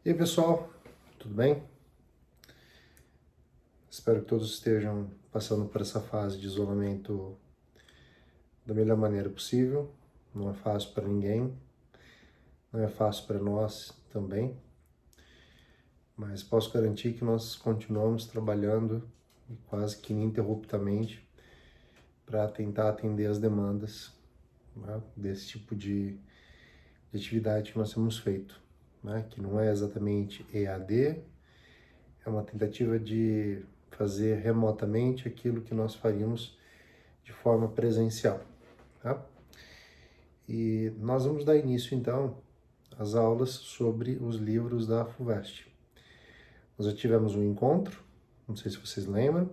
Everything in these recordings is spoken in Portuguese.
E aí, pessoal, tudo bem? Espero que todos estejam passando por essa fase de isolamento da melhor maneira possível. Não é fácil para ninguém, não é fácil para nós também, mas posso garantir que nós continuamos trabalhando quase que ininterruptamente para tentar atender as demandas, né, desse tipo de atividade que nós temos feito, né, que não é exatamente EAD, é uma tentativa de fazer remotamente aquilo que nós faríamos de forma presencial, tá? E nós vamos dar início, então, às aulas sobre os livros da FUVEST. Nós já tivemos um encontro, não sei se vocês lembram,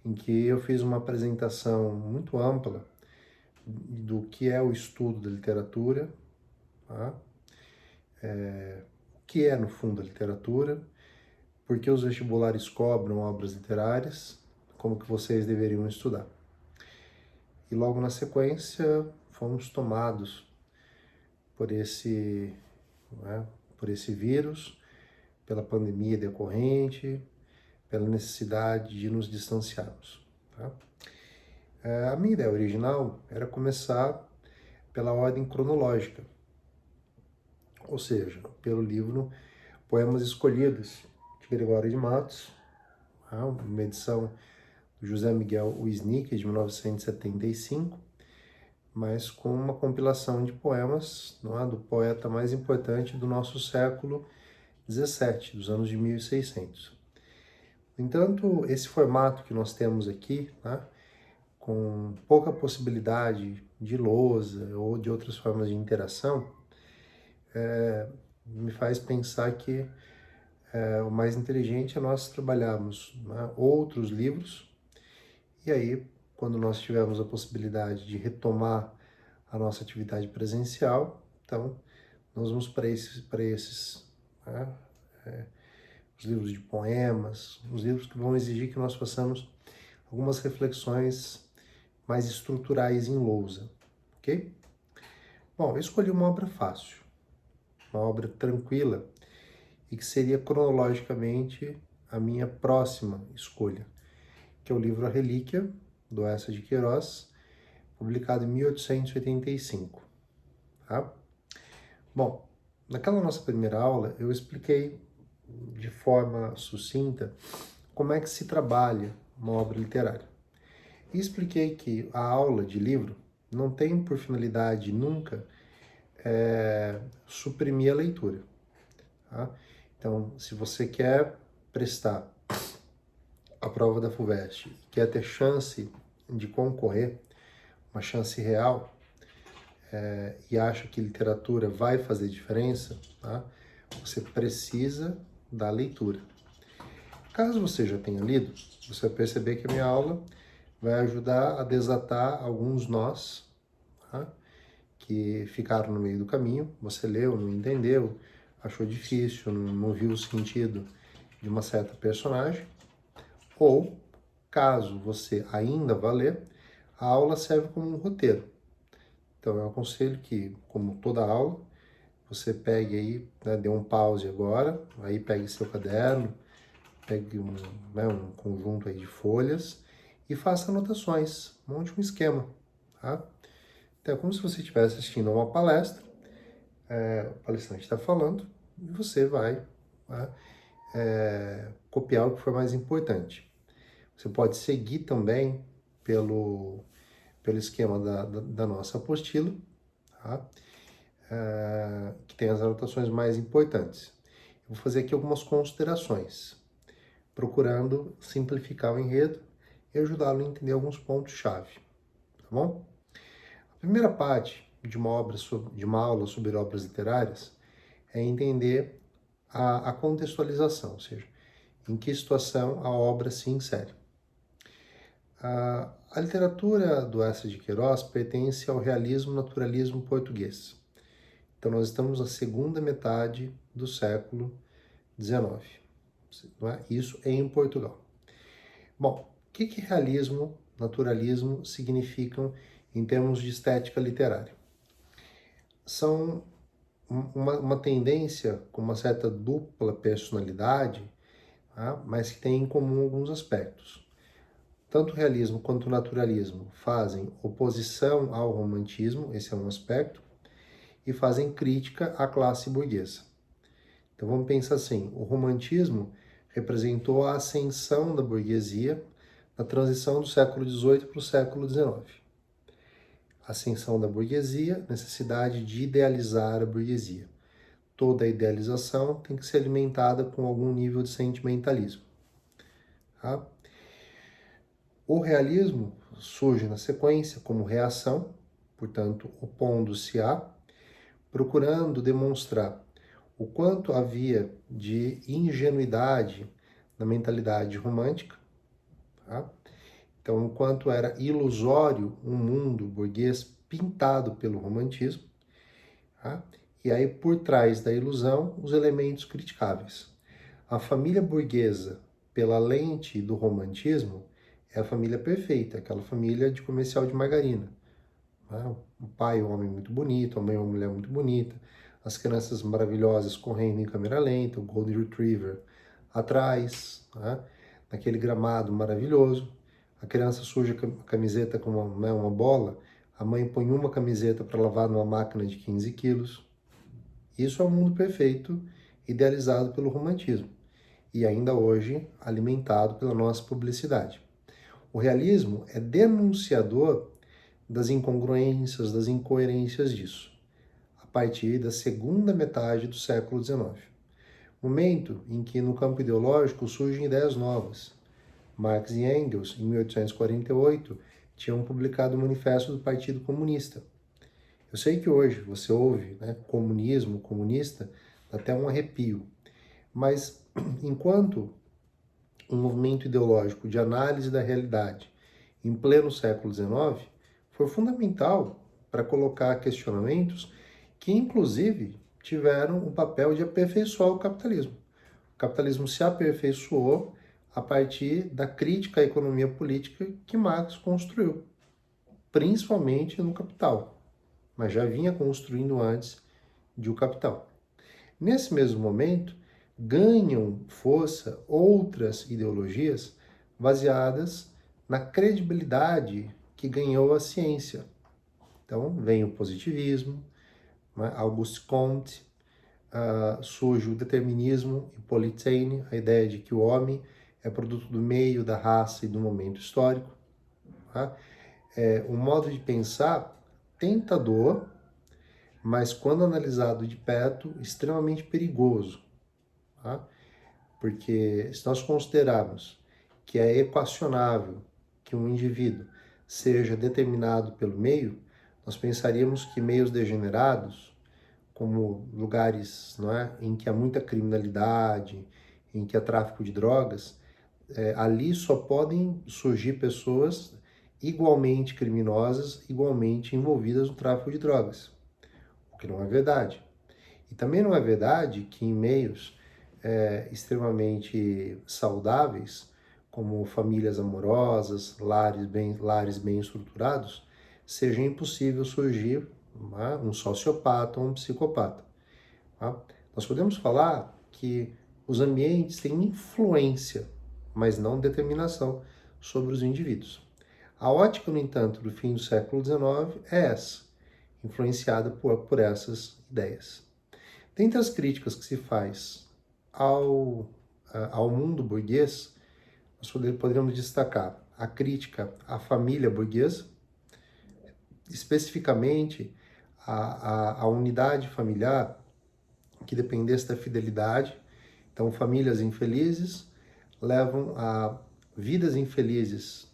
em que eu fiz uma apresentação muito ampla do que é o estudo da literatura, tá? O que é, no fundo, a literatura, por que os vestibulares cobram obras literárias, como que vocês deveriam estudar. E logo na sequência, fomos tomados por né, por esse vírus, pela pandemia decorrente, pela necessidade de nos distanciarmos. Tá? A minha ideia original era começar pela ordem cronológica, ou seja, pelo livro Poemas Escolhidos, de Gregório de Matos, tá? Uma edição do José Miguel Wisnik, de 1975, mas com uma compilação de poemas, não é, do poeta mais importante do nosso século XVII, dos anos de 1600. No entanto, esse formato que nós temos aqui, tá, com pouca possibilidade de lousa ou de outras formas de interação, me faz pensar que o mais inteligente é nós trabalharmos, né, outros livros, e aí, quando nós tivermos a possibilidade de retomar a nossa atividade presencial, então nós vamos para esses né, os livros de poemas, os livros que vão exigir que nós façamos algumas reflexões mais estruturais em lousa, ok? Bom, eu escolhi uma obra fácil, uma obra tranquila e que seria cronologicamente a minha próxima escolha, que é o livro A Relíquia, do Eça de Queiroz, publicado em 1885, tá? Bom, naquela nossa primeira aula eu expliquei de forma sucinta como é que se trabalha uma obra literária. E expliquei que a aula de livro não tem por finalidade nunca suprimir a leitura. Tá? Então, se você quer prestar a prova da FUVEST e quer ter chance de concorrer, uma chance real, e acha que literatura vai fazer diferença, tá? Você precisa da leitura. Caso você já tenha lido, você vai perceber que a minha aula vai ajudar a desatar alguns nós, tá? Que ficaram no meio do caminho. Você leu, não entendeu, achou difícil, não viu o sentido de uma certa personagem. Ou, caso você ainda vá ler, a aula serve como um roteiro. Então, eu aconselho que, como toda aula, você pegue aí, né, dê um pause agora, aí pegue seu caderno, pegue um conjunto aí de folhas e faça anotações, monte um esquema, tá? Então, é como se você estivesse assistindo a uma palestra, o palestrante está falando, e você vai, tá, copiar o que for mais importante. Você pode seguir também pelo esquema da nossa apostila, tá? Que tem as anotações mais importantes. Eu vou fazer aqui algumas considerações, procurando simplificar o enredo e ajudá-lo a entender alguns pontos-chave, tá bom? A primeira parte de uma aula sobre obras literárias é entender a contextualização, ou seja, em que situação a obra se insere. A literatura do Eça de Queiroz pertence ao realismo-naturalismo português. Então, nós estamos na segunda metade do século XIX. Não é? Isso em Portugal. Bom, o que realismo, naturalismo significam em termos de estética literária? São uma tendência com uma certa dupla personalidade, tá? Mas que tem em comum alguns aspectos. Tanto o realismo quanto o naturalismo fazem oposição ao romantismo, esse é um aspecto, e fazem crítica à classe burguesa. Então vamos pensar assim, o romantismo representou a ascensão da burguesia na transição do século XVIII para o século XIX. Ascensão da burguesia, necessidade de idealizar a burguesia. Toda idealização tem que ser alimentada com algum nível de sentimentalismo. Tá? O realismo surge na sequência como reação, portanto, opondo-se a, procurando demonstrar o quanto havia de ingenuidade na mentalidade romântica, tá? Então, o quanto era ilusório um mundo burguês pintado pelo romantismo, tá? E aí, por trás da ilusão, os elementos criticáveis. A família burguesa, pela lente do romantismo, é a família perfeita, aquela família de comercial de margarina. Né? O pai é um homem muito bonito, a mãe é uma mulher muito bonita, as crianças maravilhosas correndo em câmera lenta, o Golden Retriever atrás, né? Naquele gramado maravilhoso. A criança suja a camiseta com uma bola, a mãe põe uma camiseta para lavar numa máquina de 15 quilos. Isso é o mundo perfeito, idealizado pelo romantismo e ainda hoje alimentado pela nossa publicidade. O realismo é denunciador das incongruências, das incoerências disso, a partir da segunda metade do século XIX. Momento em que no campo ideológico surgem ideias novas. Marx e Engels, em 1848, tinham publicado o Manifesto do Partido Comunista. Eu sei que hoje você ouve, né, comunismo, comunista, dá até um arrepio, mas enquanto um movimento ideológico de análise da realidade em pleno século XIX foi fundamental para colocar questionamentos que, inclusive, tiveram o papel de aperfeiçoar o capitalismo. O capitalismo se aperfeiçoou a partir da crítica à economia política que Marx construiu, principalmente no Capital, mas já vinha construindo antes de O Capital. Nesse mesmo momento, ganham força outras ideologias baseadas na credibilidade que ganhou a ciência. Então, vem o positivismo, né? Auguste Comte, surge o determinismo Hippolyte Taine, a ideia de que o homem é produto do meio, da raça e do momento histórico. Tá? É um modo de pensar tentador, mas quando analisado de perto, extremamente perigoso. Tá? Porque se nós considerarmos que é equacionável que um indivíduo seja determinado pelo meio, nós pensaríamos que meios degenerados, como lugares, não é, em que há muita criminalidade, em que há tráfico de drogas, ali só podem surgir pessoas igualmente criminosas, igualmente envolvidas no tráfico de drogas, o que não é verdade. E também não é verdade que em meios extremamente saudáveis, como famílias amorosas, lares bem estruturados, seja impossível surgir um sociopata ou um psicopata. Tá? Nós podemos falar que os ambientes têm influência, mas não determinação sobre os indivíduos. A ótica, no entanto, do fim do século XIX é essa, influenciada por essas ideias. Dentre as críticas que se faz ao mundo burguês, nós poderíamos destacar a crítica à família burguesa, especificamente a unidade familiar que dependesse da fidelidade. Então, famílias infelizes levam a vidas infelizes,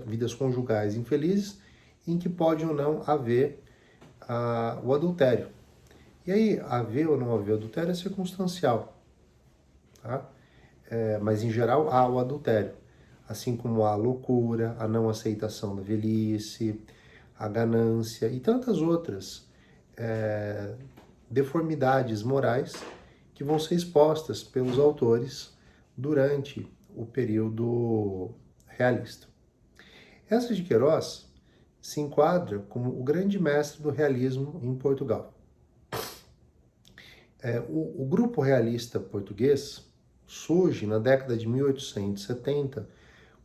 vidas conjugais infelizes, em que pode ou não haver o adultério. E aí, haver ou não haver adultério é circunstancial, tá? Mas em geral há o adultério, assim como há a loucura, a não aceitação da velhice, a ganância e tantas outras deformidades morais que vão ser expostas pelos autores durante o período realista. Eça de Queiroz se enquadra como o grande mestre do realismo em Portugal. O grupo realista português surge na década de 1870,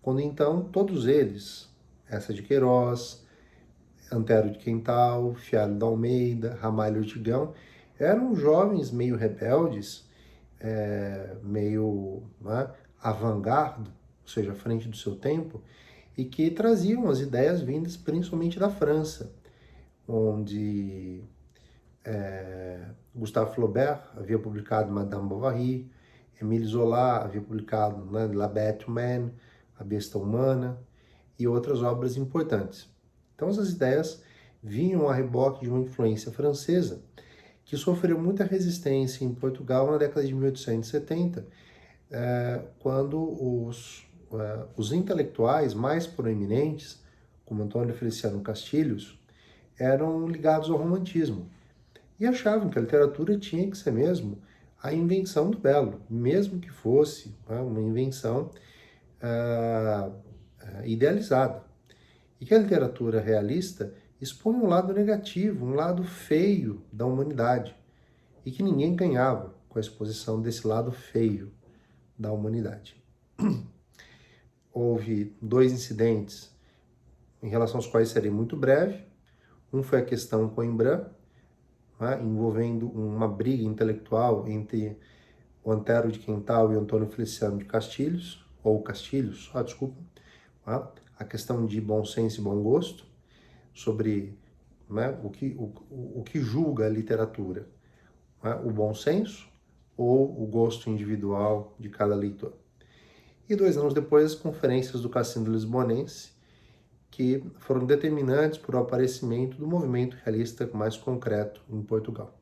quando então todos eles, Eça de Queiroz, Antero de Quental, Fialho da Almeida, Ramalho Ortigão, eram jovens meio rebeldes, meio, né, avant-garde, ou seja, à frente do seu tempo, e que traziam as ideias vindas principalmente da França, onde Gustave Flaubert havia publicado Madame Bovary, Émile Zola havia publicado, né, La Bête Humaine, A Besta Humana, e outras obras importantes. Então essas ideias vinham a reboque de uma influência francesa que sofreu muita resistência em Portugal na década de 1870, quando os intelectuais mais proeminentes, como Antônio Feliciano Castilhos, eram ligados ao romantismo e achavam que a literatura tinha que ser mesmo a invenção do belo, mesmo que fosse, né, uma invenção idealizada. E que a literatura realista expõe um lado negativo, um lado feio da humanidade, e que ninguém ganhava com a exposição desse lado feio da humanidade. Houve dois incidentes em relação aos quais serei muito breve. Um foi a questão Coimbra, né, envolvendo uma briga intelectual entre o Antero de Quental e o Antônio Feliciano de Castilhos, ou Castilhos, desculpa, né, a questão de bom senso e bom gosto, sobre, né, o que julga a literatura, né, o bom senso ou o gosto individual de cada leitor. E 2 anos depois, as conferências do Cassino Lisbonense, que foram determinantes para o aparecimento do movimento realista mais concreto em Portugal.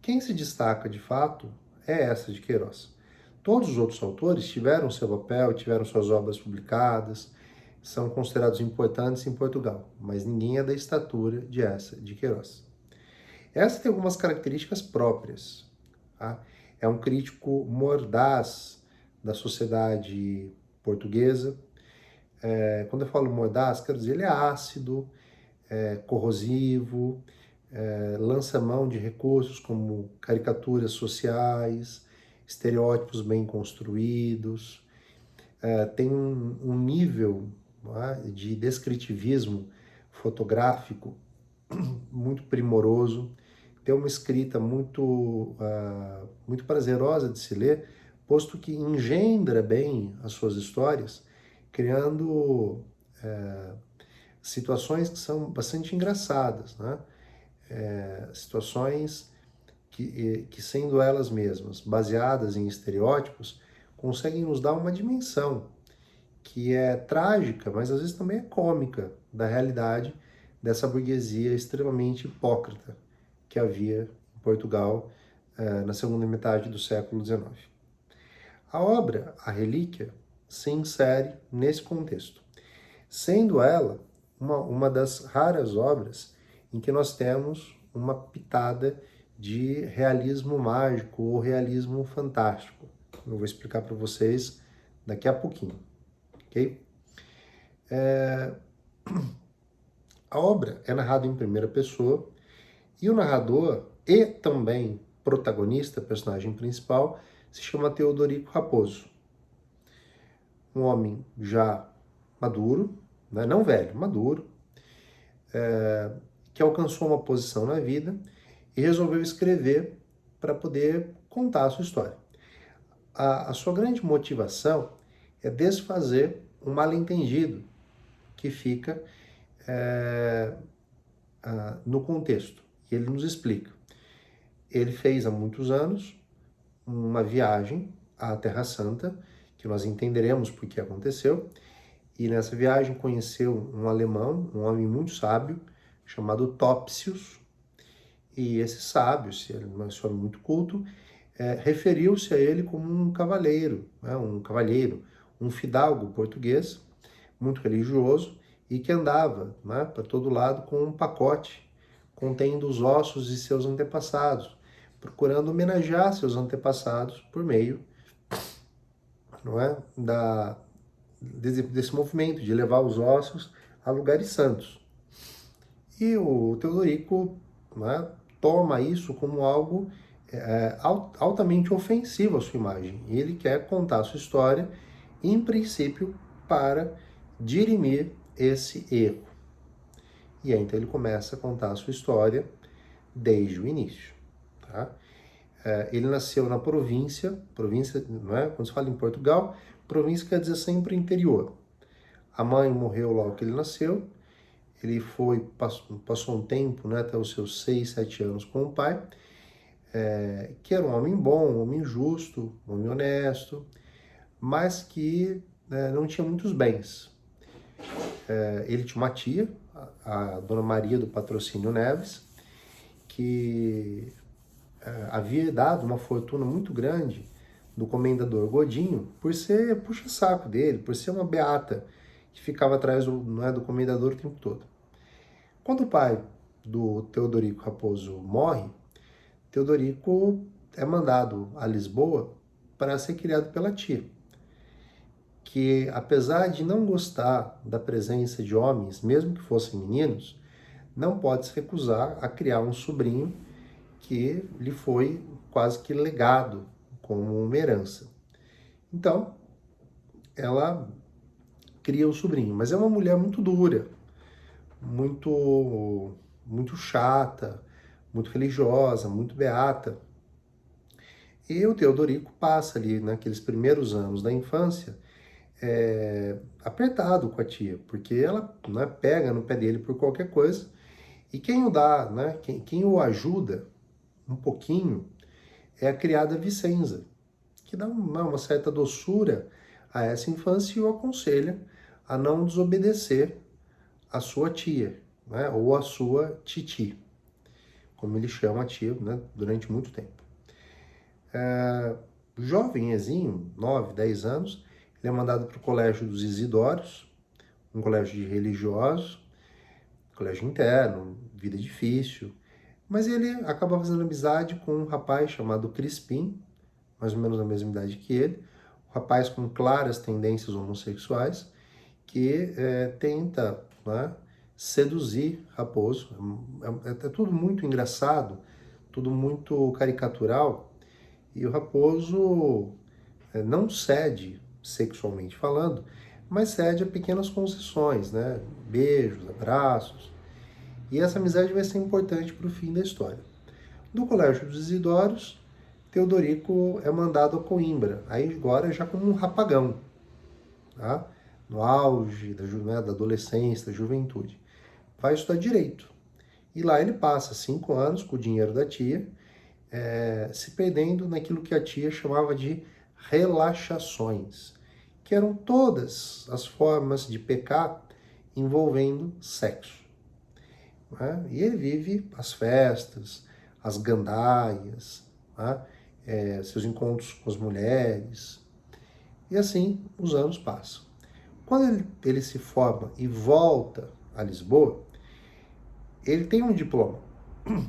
Quem se destaca de fato é Eça de Queiroz. Todos os outros autores tiveram seu papel, tiveram suas obras publicadas, são considerados importantes em Portugal, mas ninguém é da estatura de Eça de Queiroz. Eça tem algumas características próprias. Tá? É um crítico mordaz da sociedade portuguesa. Quando eu falo mordaz, quero dizer, ele é ácido, corrosivo, lança mão de recursos como caricaturas sociais, estereótipos bem construídos, tem um nível, né, de descritivismo fotográfico muito primoroso, tem uma escrita muito prazerosa de se ler, posto que engendra bem as suas histórias, criando situações que são bastante engraçadas, né? Situações que, sendo elas mesmas baseadas em estereótipos, conseguem nos dar uma dimensão que é trágica, mas às vezes também é cômica, da realidade dessa burguesia extremamente hipócrita que havia em Portugal na segunda metade do século XIX. A obra A Relíquia se insere nesse contexto, sendo ela uma das raras obras em que nós temos uma pitada de realismo mágico ou realismo fantástico. Eu vou explicar para vocês daqui a pouquinho, ok? A obra é narrada em primeira pessoa e o narrador e também protagonista, personagem principal, se chama Teodorico Raposo. Um homem já maduro, né? Não velho, maduro, que alcançou uma posição na vida e resolveu escrever para poder contar a sua história. A sua grande motivação é desfazer um mal-entendido que fica no contexto. E ele nos explica. Ele fez há muitos anos uma viagem à Terra Santa, que nós entenderemos por que aconteceu, e nessa viagem conheceu um alemão, um homem muito sábio, chamado Topsius, e esse sábio, esse homem muito culto, referiu-se a ele como um cavaleiro, né, um fidalgo português, muito religioso, e que andava, né, para todo lado com um pacote contendo os ossos de seus antepassados, procurando homenagear seus antepassados por meio, não é, desse movimento de levar os ossos a lugares santos. E o Teodorico, né, toma isso como algo altamente ofensivo à sua imagem. E ele quer contar a sua história, em princípio, para dirimir esse erro. E aí, então, ele começa a contar a sua história desde o início. Tá? Ele nasceu na província, não é? Quando se fala em Portugal, província quer dizer sempre interior. A mãe morreu logo que ele nasceu, ele passou um tempo, né, até os seus 6, 7 anos com o pai, que era um homem bom, um homem justo, um homem honesto, mas que não tinha muitos bens. Ele tinha uma tia, a Dona Maria do Patrocínio Neves, que havia dado uma fortuna muito grande do comendador Godinho por ser puxa-saco dele, por ser uma beata que ficava atrás do comendador o tempo todo. Quando o pai do Teodorico Raposo morre, Teodorico é mandado a Lisboa para ser criado pela tia, que apesar de não gostar da presença de homens, mesmo que fossem meninos, não pode se recusar a criar um sobrinho que lhe foi quase que legado como uma herança. Então, ela cria o sobrinho, mas é uma mulher muito dura, muito chata, muito religiosa, muito beata. E o Teodorico passa ali, naqueles primeiros anos da infância, apertado com a tia, porque ela pega no pé dele por qualquer coisa, e quem o dá, quem o ajuda um pouquinho, é a criada Vicenza, que dá uma certa doçura a essa infância e o aconselha a não desobedecer a sua tia, ou a sua titi, como ele chama a tia, durante muito tempo. Jovenzinho, 9, 10 anos, ele é mandado para o colégio dos Isidórios, um colégio de religiosos, colégio interno, vida difícil, mas ele acaba fazendo amizade com um rapaz chamado Crispim, mais ou menos da mesma idade que ele, um rapaz com claras tendências homossexuais, que tenta seduzir Raposo. É tudo muito engraçado, tudo muito caricatural, e o Raposo não cede sexualmente falando, mas cede a pequenas concessões, beijos, abraços, e essa amizade vai ser importante para o fim da história. Do Colégio dos Isidórios, Teodorico é mandado a Coimbra, aí agora já como um rapagão, tá? No auge da adolescência, da juventude. Vai estudar Direito. E lá ele passa 5 anos com o dinheiro da tia, se perdendo naquilo que a tia chamava de relaxações, que eram todas as formas de pecar envolvendo sexo. E ele vive as festas, as gandaias, seus encontros com as mulheres, e assim os anos passam. Quando ele se forma e volta a Lisboa, ele tem um diploma,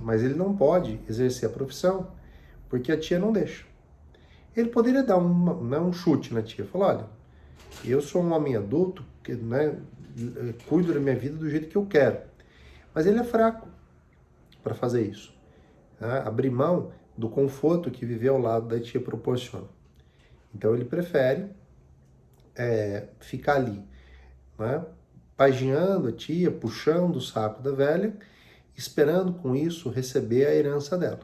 mas ele não pode exercer a profissão porque a tia não deixa. Ele poderia dar um chute na tia, falar, olha, eu sou um homem adulto, que cuido da minha vida do jeito que eu quero, mas ele é fraco para fazer isso. Abrir mão do conforto que viver ao lado da tia proporciona. Então ele prefere ficar ali, pagiando a tia, puxando o saco da velha, esperando com isso receber a herança dela.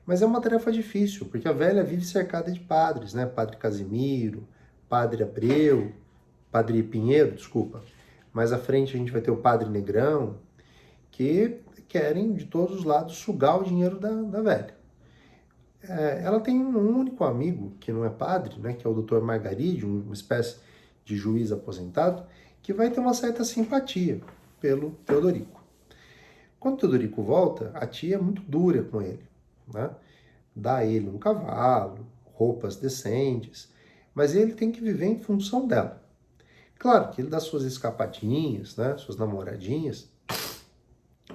Mas é uma tarefa difícil, porque a velha vive cercada de padres, Padre Casimiro, Padre Abreu, Padre Pinheiro, desculpa. Mais à frente a gente vai ter o Padre Negrão, que querem de todos os lados sugar o dinheiro da velha. Ela tem um único amigo, que não é padre, que é o Dr. Margaride, uma espécie de juiz aposentado, que vai ter uma certa simpatia pelo Teodorico. Quando o Teodorico volta, a tia é muito dura com ele. Dá a ele um cavalo, roupas decentes, mas ele tem que viver em função dela. Claro que ele dá suas escapadinhas, suas namoradinhas,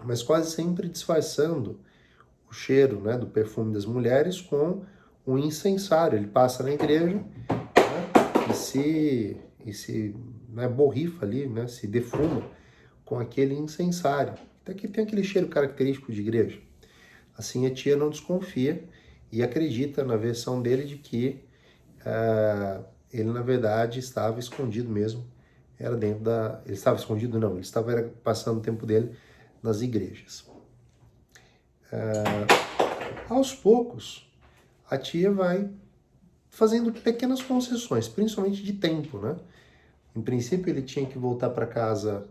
mas quase sempre disfarçando o cheiro do perfume das mulheres com um incensário. Ele passa na igreja e se borrifa ali, se defuma com aquele incensário. Até que tem aquele cheiro característico de igreja. Assim a tia não desconfia e acredita na versão dele de que ele, na verdade, estava escondido mesmo. Era dentro da... Ele estava escondido? Não, ele estava passando o tempo dele nas igrejas. Aos poucos, a tia vai fazendo pequenas concessões, principalmente de tempo, né? Em princípio, ele tinha que voltar para casa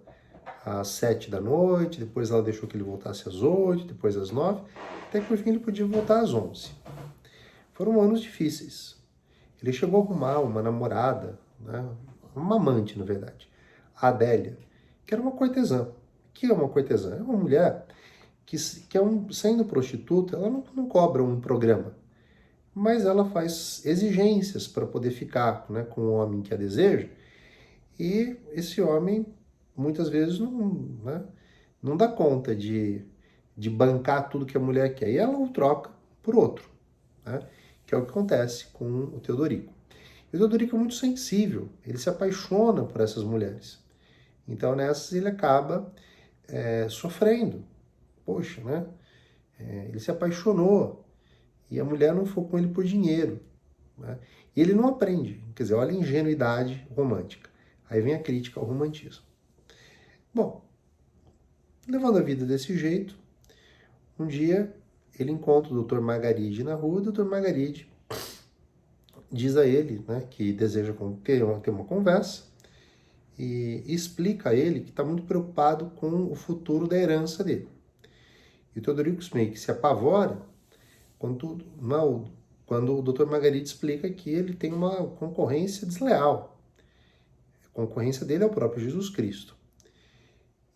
às 7 da noite, depois ela deixou que ele voltasse às 8, depois às 9, até que por fim ele podia voltar às 11. Foram anos difíceis. Ele chegou a arrumar uma namorada, né? Uma amante, na verdade, a Adélia, que era uma cortesã. O que é uma cortesã? É uma mulher que sendo prostituta, ela não cobra um programa, mas ela faz exigências para poder ficar, né, com o homem que a deseja, e esse homem muitas vezes não dá conta de bancar tudo que a mulher quer, e ela o troca por outro, né, que é o que acontece com o Teodorico. E o Teodorico é muito sensível, ele se apaixona por essas mulheres. Então nessas ele acaba sofrendo. Poxa, né? Ele se apaixonou e a mulher não foi com ele por dinheiro, né? E ele não aprende. Quer dizer, olha a ingenuidade romântica. Aí vem a crítica ao romantismo. Bom, levando a vida desse jeito, um dia ele encontra o Dr. Margaride na rua, o Dr. Margaride diz a ele, né, que deseja ter uma conversa e explica a ele que está muito preocupado com o futuro da herança dele. E o Teodorico meio que se apavora quando o Dr. Margaride explica que ele tem uma concorrência desleal. A concorrência dele é o próprio Jesus Cristo.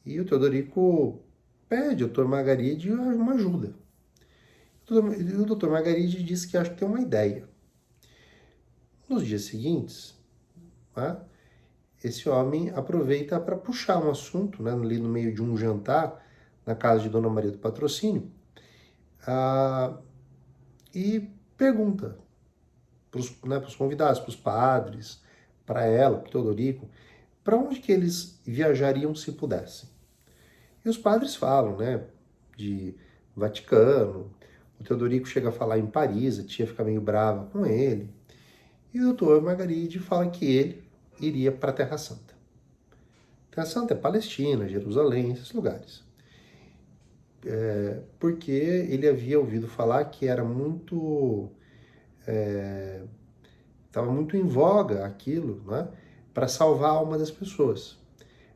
E o Teodorico pede ao Dr. Margaride uma ajuda. E o Dr. Margaride diz que acha que tem uma ideia. Nos dias seguintes, né, esse homem aproveita para puxar um assunto, né, ali no meio de um jantar na casa de Dona Maria do Patrocínio, e pergunta para os convidados, para os padres, para ela, para o Teodorico, para onde que eles viajariam se pudessem. E os padres falam, né, de Vaticano, o Teodorico chega a falar em Paris, a tia fica meio brava com ele, e o doutor Margaride fala que ele iria para a Terra Santa. Terra Santa é Palestina, Jerusalém, esses lugares. Porque ele havia ouvido falar que era muito... estava muito em voga aquilo, né, para salvar a alma das pessoas.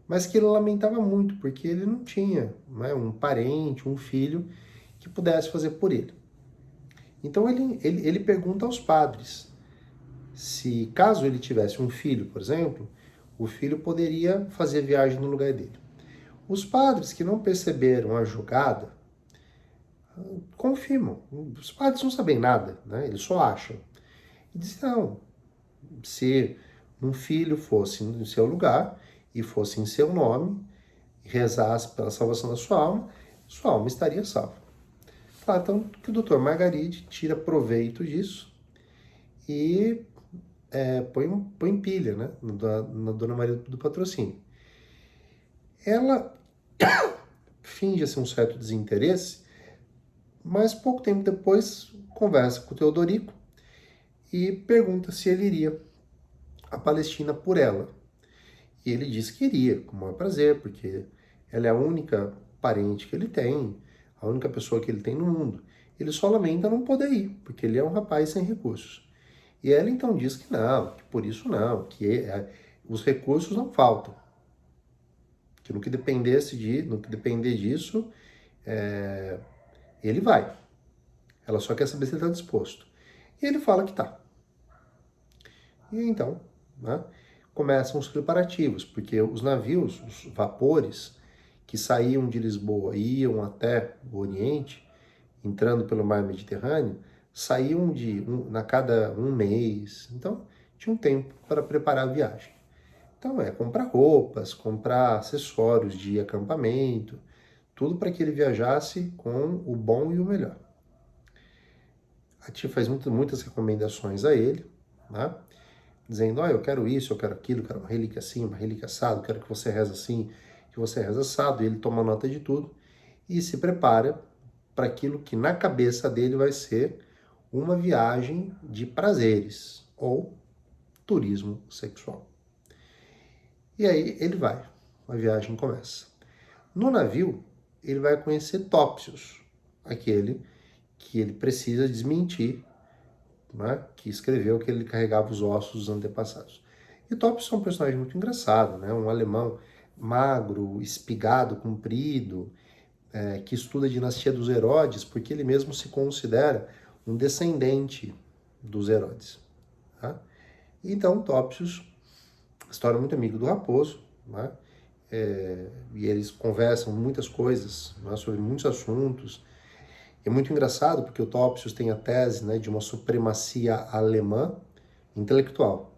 Mas que ele lamentava muito, porque ele não tinha, né, um parente, um filho que pudesse fazer por ele. Então ele pergunta aos padres se, caso ele tivesse um filho, por exemplo, o filho poderia fazer viagem no lugar dele. Os padres que não perceberam a jogada confirmam. Os padres não sabem nada, né? Eles só acham. E dizem, não, se um filho fosse no seu lugar e fosse em seu nome, rezasse pela salvação da sua alma estaria salva. Claro, então que o Dr. Margaride tira proveito disso e põe pilha, né, na Dona Maria do Patrocínio. Ela finge assim, um certo desinteresse, mas pouco tempo depois conversa com o Teodorico e pergunta se ele iria à Palestina por ela. E ele diz que iria, com o maior prazer, porque ela é a única parente que ele tem, a única pessoa que ele tem no mundo. Ele só lamenta não poder ir, porque ele é um rapaz sem recursos. E ela então diz que não, que por isso não, que os recursos não faltam. Que no que depender disso, ele vai. Ela só quer saber se ele está disposto. E ele fala que está. E então, né, começam os preparativos, porque os navios, os vapores que saíam de Lisboa e iam até o Oriente, entrando pelo mar Mediterrâneo, saíam a cada um mês. Então, tinha um tempo para preparar a viagem. Então, comprar roupas, comprar acessórios de acampamento, tudo para que ele viajasse com o bom e o melhor. A tia faz muitas recomendações a ele, né? Dizendo, eu quero isso, eu quero aquilo, eu quero uma relíquia assim, uma relíquia assado, quero que você reze assim, que você reze assado. E ele toma nota de tudo e se prepara para aquilo que na cabeça dele vai ser uma viagem de prazeres ou turismo sexual. E aí ele vai, a viagem começa. No navio, ele vai conhecer Topsius, aquele que ele precisa desmentir, né, que escreveu que ele carregava os ossos dos antepassados. E Topsius é um personagem muito engraçado, né, um alemão magro, espigado, comprido, que estuda a dinastia dos Herodes, porque ele mesmo se considera um descendente dos Herodes. Tá? Então, Topsius se torna muito amigo do raposo, né? E eles conversam muitas coisas, né, sobre muitos assuntos. É muito engraçado porque o Topsius tem a tese, né, de uma supremacia alemã intelectual.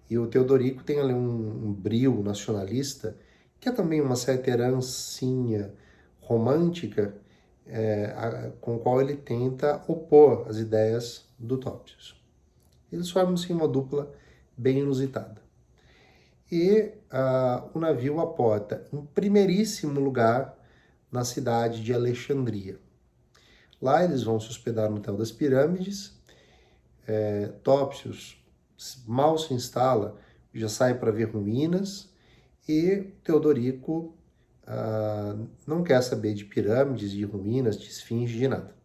E o Teodorico tem ali um brio nacionalista, que é também uma certa herancinha romântica, com o qual ele tenta opor as ideias do Topsius. Eles formam assim uma dupla bem inusitada. E o navio aporta em primeiríssimo lugar na cidade de Alexandria. Lá eles vão se hospedar no Hotel das Pirâmides. Topsius mal se instala, já sai para ver ruínas, e Teodorico não quer saber de pirâmides, de ruínas, de esfinge, de nada.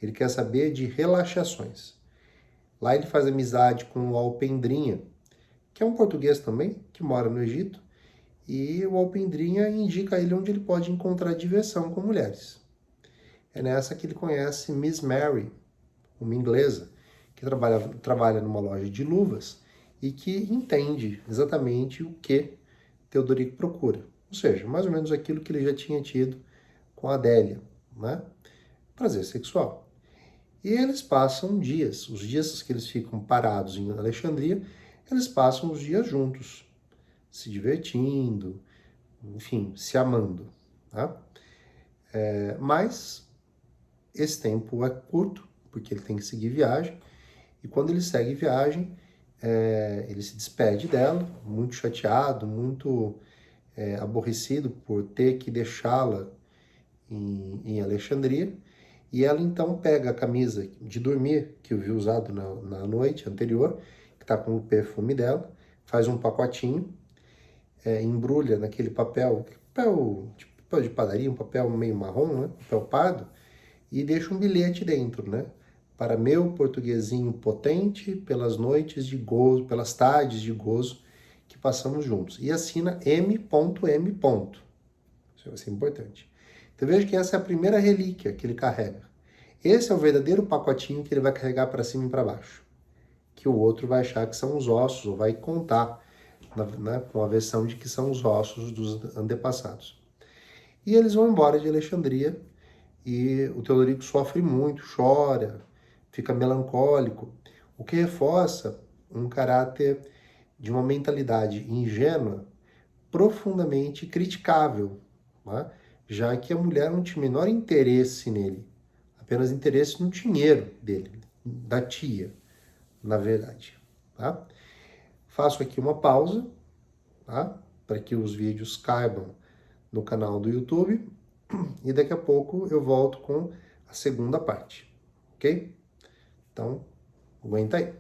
Ele quer saber de relaxações. Lá ele faz amizade com o Alpendrinha, que é um português também, que mora no Egito, e o Alpendrinha indica a ele onde ele pode encontrar diversão com mulheres. É nessa que ele conhece Miss Mary, uma inglesa, que trabalha numa loja de luvas e que entende exatamente o que Teodorico procura. Ou seja, mais ou menos aquilo que ele já tinha tido com a Adélia, né? Prazer sexual. E eles passam dias, os dias que eles ficam parados em Alexandria, eles passam os dias juntos, se divertindo, enfim, se amando. Tá? Mas esse tempo é curto, porque ele tem que seguir viagem, e quando ele segue viagem, ele se despede dela, muito chateado, muito aborrecido por ter que deixá-la em Alexandria, e ela então pega a camisa de dormir que eu vi usado na noite anterior, que está com o perfume dela, faz um pacotinho, embrulha naquele papel tipo papel de padaria, um papel meio marrom, né? Papel pardo, e deixa um bilhete dentro, né? Para meu portuguesinho potente, pelas noites de gozo, pelas tardes de gozo que passamos juntos. E assina M.M. Isso vai ser importante. Então veja que essa é a primeira relíquia que ele carrega. Esse é o verdadeiro pacotinho que ele vai carregar para cima e para baixo. Que o outro vai achar que são os ossos, ou vai contar, né, com a versão de que são os ossos dos antepassados. E eles vão embora de Alexandria, e o Teodorico sofre muito, chora, fica melancólico, o que reforça um caráter de uma mentalidade ingênua profundamente criticável, né? Já que a mulher não tinha o menor interesse nele, apenas interesse no dinheiro dele, da tia, na verdade. Tá? Faço aqui uma pausa, tá? Para que os vídeos caibam no canal do YouTube, e daqui a pouco eu volto com a segunda parte, ok? Então, aguenta aí.